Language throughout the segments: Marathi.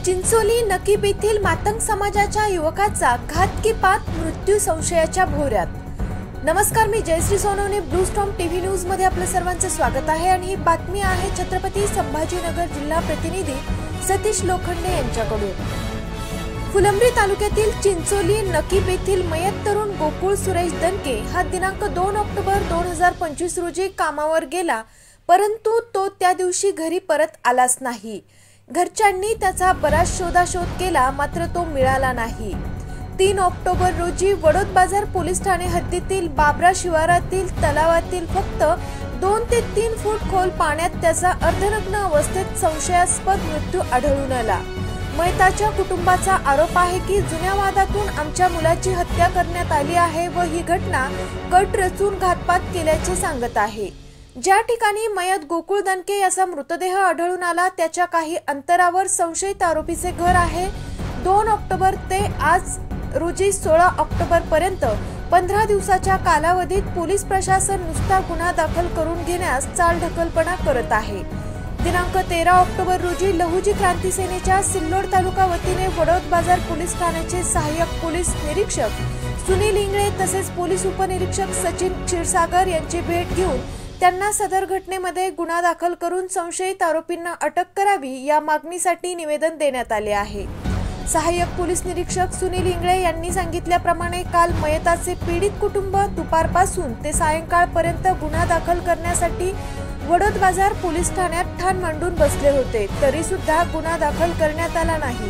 चिंचोली नकीब येथील मातंग समाजाच्या युवकाचा घातकीपात मृत्यू संशयाच्या भोवऱ्यात। नमस्कार, मी Jayashree Sonawane, Blue Storm TV news मध्ये आपलं सर्वांचं स्वागत आहे आणि ही बातमी आहे छत्रपती संभाजीनगर जिल्हा प्रतिनिधी सतीश लोखंडे यांच्याकडून। फुलंब्री तालुक्यातील चिंचोली नकीब येथील मयत तरुण गोकुळ सुरेश दनके हा दिनांक 2 ऑक्टोबर 2025 रोजी कामावर गेला, परंतु तो त्या दिवशी घरी परत आलाच नाही। घरच्यांनी त्याचा बराच शोधाशोध केला, मात्र तो मिळाला नाही। 3 ऑक्टोबर रोजी वडोद बाजार पोलीस ठाणे हद्दीतील बाबरा शिवारातील तलावातील फक्त 2 ते 3 फूट खोल पाण्यात त्याचा अर्धनग्न अवस्थेत संशयास्पद मृत्यू आढळून आला। मयताच्या कुटुंबाचा आरोप आहे की जुन्या वादातून आमच्या मुलाची हत्या करण्यात आली आहे व ही घटना कट रचून घातपात केल्याचे सांगत आहे। ज्या ठिकाणी मयत गोकुळ दनके याचा मृतदेह आढळून आला त्याच्या काही अंतरावर संशयित आरोपीचे घर आहे। 2 ऑक्टोबर ते आज रोजी 16 ऑक्टोबर पर्यंत 15 दिवसाच्या कालावधीत पोलीस प्रशासन नुसता गुन्हा दाखल करून घेण्यास चालढकलपणा करत आहे। दिनांक 13 ऑक्टोबर रोजी लहुजी क्रांती सेनेच्या सिल्लोड तालुका वतीने वडोद बाजार पोलीस ठाण्याचे सहाय्यक पोलीस निरीक्षक सुनील इंगळे तसेच पोलीस उपनिरीक्षक सचिन क्षीरसागर यांची भेट घेऊन त्यांना सदर घटनेमध्ये गुन्हा दाखल करून संशयित आरोपींना अटक करावी या मागणीसाठी निवेदन देण्यात आले आहे। सहाय्यक पोलीस निरीक्षक सुनील इंगळे यांनी सांगितल्याप्रमाणे काल मयताचे पीडित कुटुंब दुपारपासून ते सायंकाळपर्यंत गुन्हा दाखल करण्यासाठी वडोद बाजार पोलीस ठाण्यात ठाण मांडून बसले होते, तरी सुद्धा गुन्हा दाखल करण्यात आला नाही।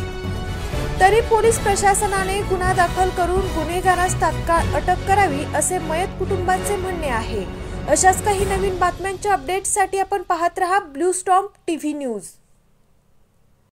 तरी पोलीस प्रशासनाने गुन्हा दाखल करून गुन्हेगारास तात्काळ अटक करावी असे मयत कुटुंबाचे म्हणणे आहे। अशाच काही नवीन बातम्यांच्या अपडेट्ससाठी आपण पाहत रहा ब्लू स्टॉर्म टीव्ही न्यूज।